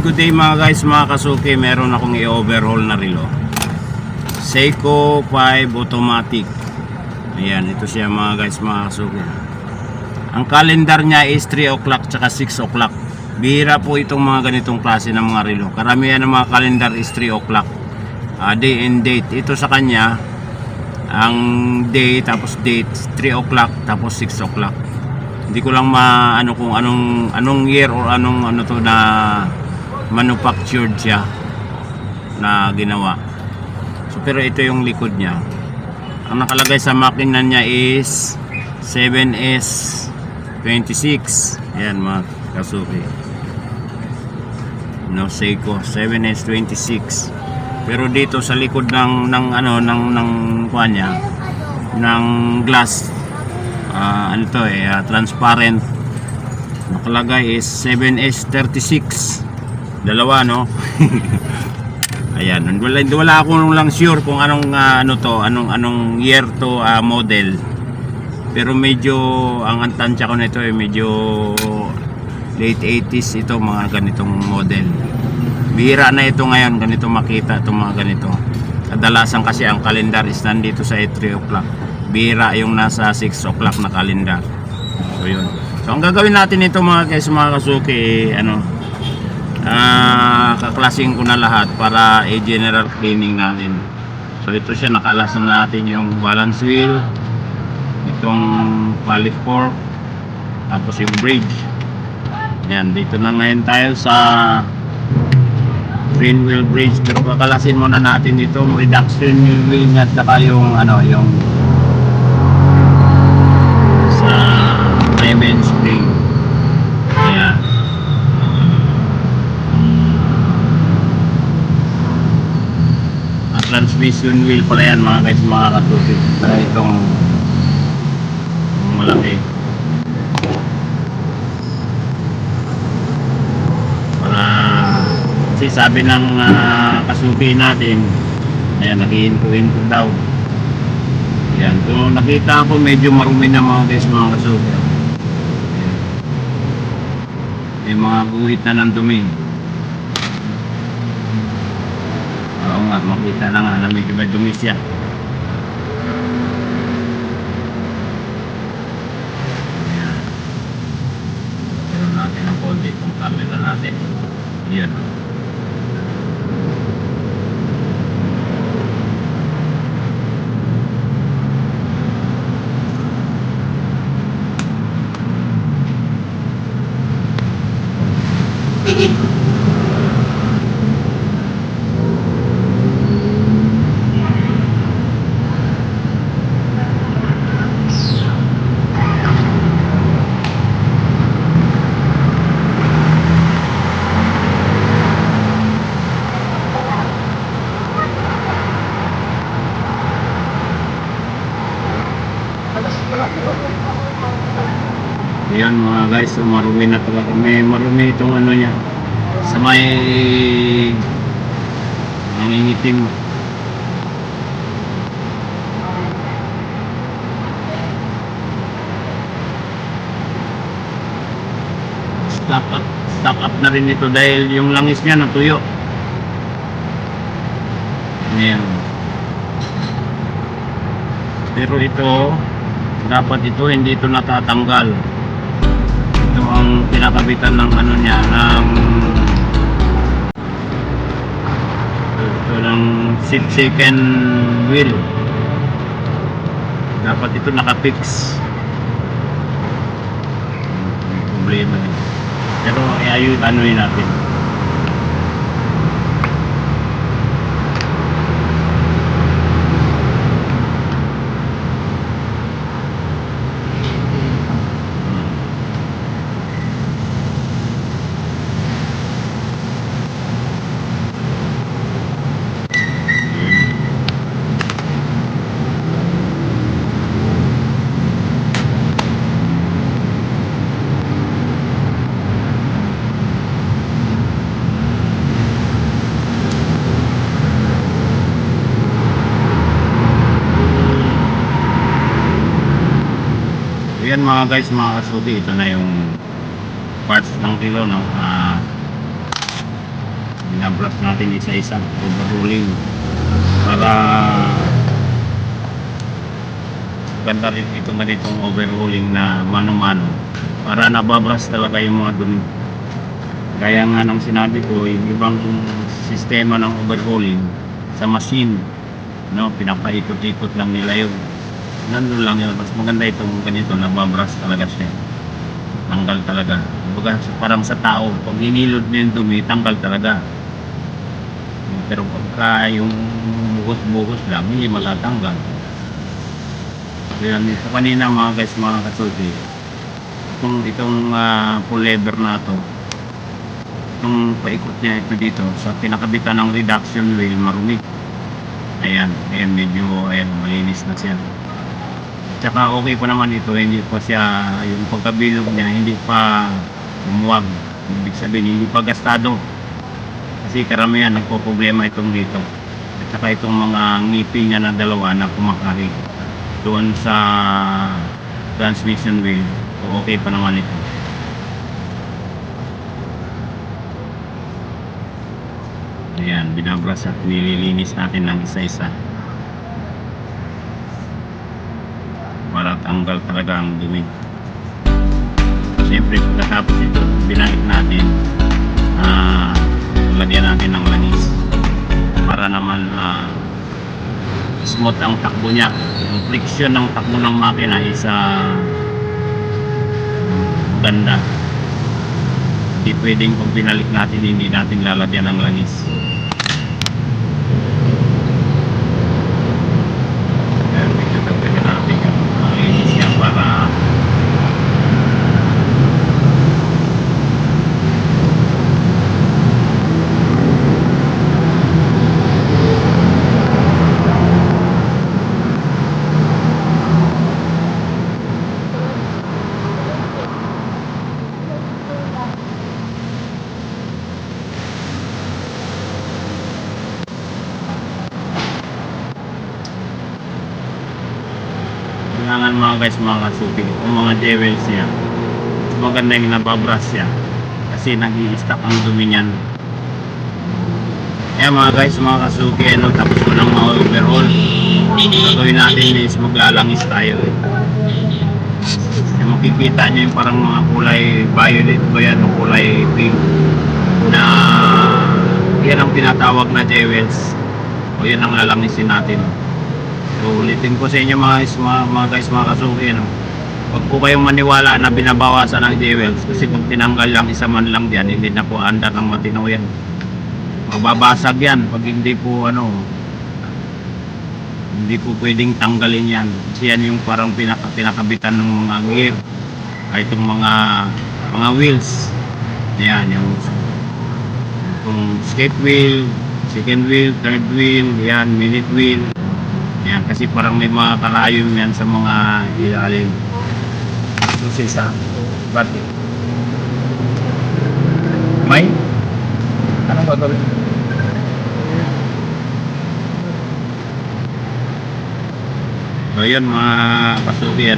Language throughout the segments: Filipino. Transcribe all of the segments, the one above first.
good day mga guys, mga kasuki. Meron akong i-overhaul na relo, Seiko 5 automatic. Ayan, ito siya mga guys, mga kasuki. Ang calendar niya is 3 o'clock tsaka 6 o'clock. Bihira po itong mga ganitong klase ng mga relo. Karamihan ng mga calendar is 3 o'clock, day and date. Ito sa kanya, ang day tapos date 3 o'clock tapos 6 o'clock. Hindi ko lang maano kung anong year or ano to na manufactured siya na ginawa. So pero ito yung likod niya. Ang nakalagay sa makina niya is 7S26. Ayan mga kasuki. No, Seiko 7S26. Pero dito sa likod ng kuha niya, ng glass, transparent, nakalagay is 7S36. Dalawa, no? Ayan, wala akong lang sure kung anong anong year to, model. Pero medyo ang tansya ko nito medyo late 80s ito, mga ganitong model. Bihira na ito ngayon ganito makita itong mga ganito. Kadalasan kasi ang kalendar is nandito sa 3 o'clock. Bihira yung nasa 6 o'clock na kalendar. So yun. So ang gagawin natin ito mga guys, mga kasuki, kaklasing ko na lahat para i-general cleaning natin. So ito siya, nakalas na natin yung balance wheel, itong pallet fork, tapos yung bridge. Yan, dito na ngayon tayo sa twin wheel bridge, pero kakalasin muna natin dito reduction wheel at saka yung yung sa Bremen spring. Ayan. Ang transmission wheel pala yan mga guys, mga katusi. Para itong malaki. Kasi sabi ng kasuki natin, ayan, nag-i-info daw. Ayan, so nakita ko medyo marumi na mga guys, mga kasuki. Ayan. May mga guhit na ng dumi. Oo nga, makita na nga na medyo may dumi siya. Ayan. Pero natin ang konti kung camera natin. Ayan. Ayan mga guys, so marumi na talaga. May marumi itong niya sa may nangingitim. Stock up na rin ito dahil yung langis niya natuyo. Ayan. Pero ito, dapat ito hindi ito natatanggal. Ito ang pinakabitan ng niya, ng second wheel. Dapat ito nakapix. Problema yun. Pero ayun, natin. Ayan mga guys, mga kasuki, ito na yung parts ng relo, no? Binabrush natin isa-isa, overhauling para ganda rin itong ganitong overhauling na mano-mano para nababrush talaga yung mga dumi. Gaya nga ng sinabi ko, yung ibang sistema ng overhauling sa machine, no, pinapaikot-ikot lang nila yun. Nandun lang yun. Mas maganda itong ganito, nababrush talaga siya. Tanggal talaga. Kumbaga, parang sa tao, pag hinilod mo yung dumi, tanggal talaga. Pero pagka yung bugos-bugos lang, hindi matatanggal. Yan, ito kanina mga guys, mga kasuti, itong full lever na to, itong paikot niya ito dito sa pinakabitan ng reduction wheel, marumi. Ayan, medyo malinis na siya. Tsaka okay pa naman ito, hindi pa siya, yung pagkabilog niya hindi pa umuwag, ibig sabihin hindi pa gastado, kasi karamihan nagpo-problema itong dito. At saka itong mga ngipin niya na dalawa na kumakari doon sa transmission wheel, so okay pa naman ito. Ayan, binabrush at nililinis natin ng isa-isa para tanggal talaga ang dumi. Siyempre pagkatapos ito, binalik natin, lagyan natin ng langis para naman smooth ang takbo niya. Yung friction ng takbo ng makina is ganda. Hindi pwedeng pag binalik natin hindi natin lalagyan ng langis. Kaya medyo tagdagan natin yung langis niya para kailangan mga guys, mga kasuki, kung mga jewels niya, maganda yung nababrush siya kasi nag-i-stack ang dumi niyan. Kaya mga guys, mga kasuki, tapos ko ng mga overhaul, gagawin natin is maglalangis tayo. Kaya makikita nyo yung parang mga kulay violet ba yan o kulay pink na yan ang tinatawag na jewels, o yan ang lalangisin natin. So ulitin ko sa inyo mga guys, mga kasuki, huwag po kayong maniwala na binabawasan ng jewels, kasi kung tinanggal lang isa man lang yan, hindi na po andar ng matino yan. Magbabasag yan pag hindi po hindi po pwedeng tanggalin yan, kasi yan yung parang pinakabitan ng mga gear, ay itong mga wheels. Yan yung skate wheel, second wheel, third wheel, yan, minute wheel. Yan, kasi parang may mga karayom yan sa mga ilalim. Ito sa bati. May? Ano ba ito? So yun mga kasuki,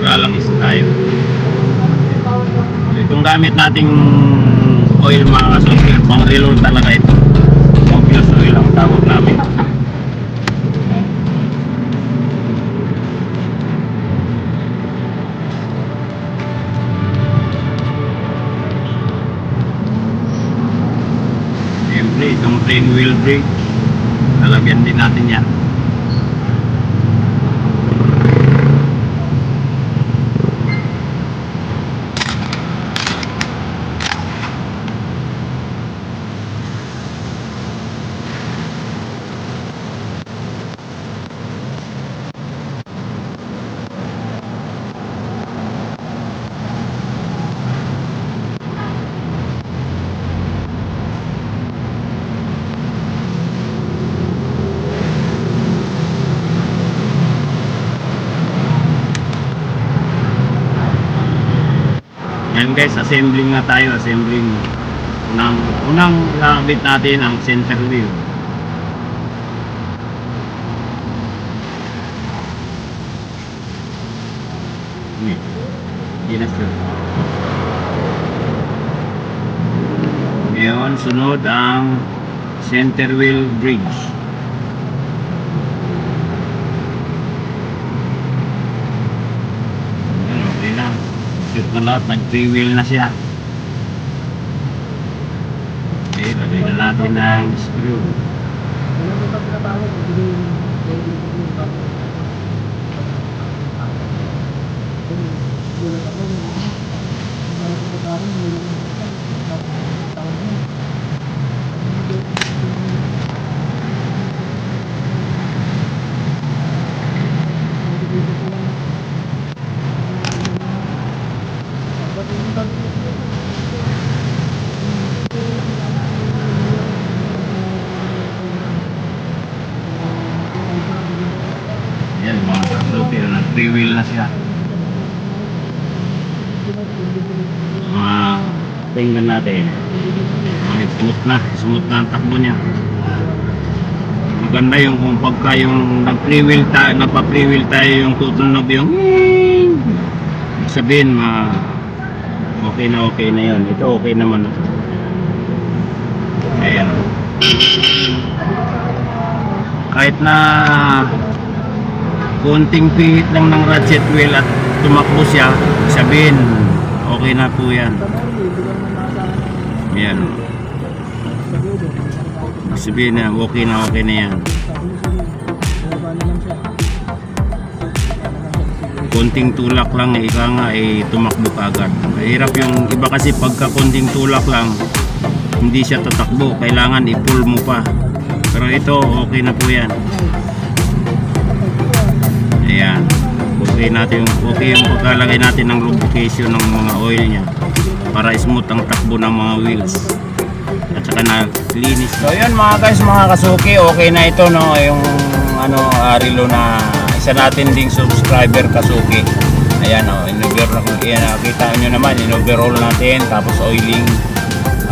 lalangis tayo. So, itong gamit nating oil mga kasuki, pang reload talaga ito. Confused oil ang tawag namin. Itong train wheel brake, lalagyan din natin yan. Yan guys, assembling na tayo, assembling. Unang nakabit natin ang center wheel. Hindi na sure. Ngayon, Ngayon, sunod ang center wheel bridge. Ayan, okay na. Shoot na lahat, nag-3-wheel na siya. Okay, lagay na natin ang screw. Yan mga kasuki, nag-3-wheel na siya. Tingnan natin. Smooth na ang takbo niya. Maganda yung kung pagka yung nag-3-wheel tayo, nagpa-3-wheel tayo yung tutunog yung sabihin okay na yun. Ito okay naman. Ayan. Kahit na konting pihit lang ng ratchet wheel at tumakbo siya, sabihin okay na po yan. Yan. Sabihin na okay na yan. Konting tulak lang, ika nga tumakbo kagad. Mahirap yung iba kasi pagka konting tulak lang hindi siya tatakbo, kailangan i-pull mo pa. Pero ito okay na po yan. Ayan, okay yung pagkalagay natin ng lubrication ng mga oil nya para smooth ang takbo ng mga wheels at saka naglinis. So yun mga guys, mga kasuki, okay na ito, no, yung relo na isa natin ding subscriber kasuki. Ayan, kita nyo naman, in-overhaul natin, tapos oiling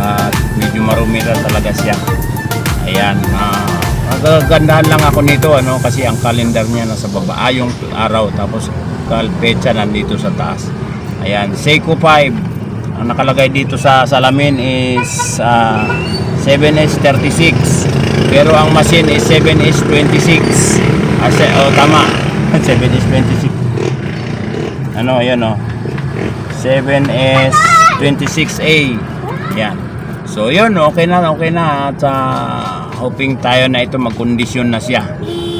at medyo marumi na talaga siya. Ayan, gagandahan lang ako nito kasi ang calendar niya nasa baba, yung araw, tapos kalpecha nandito sa taas. Ayan, Seiko 5 ang nakalagay dito sa salamin is 7S36, pero ang machine is 7S26. Tama. 7S26 ayan 7S26A. Yan. So yun, okay na at hoping tayo na ito magkondisyon na siya.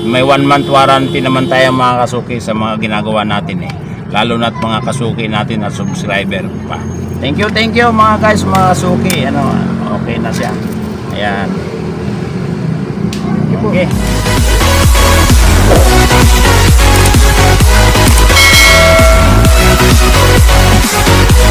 May 1 month warranty naman tayo mga kasuki sa mga ginagawa natin lalo na't mga kasuki natin at subscriber pa. Thank you mga guys, mga kasuki. Okay na siya. Ayan. Okay.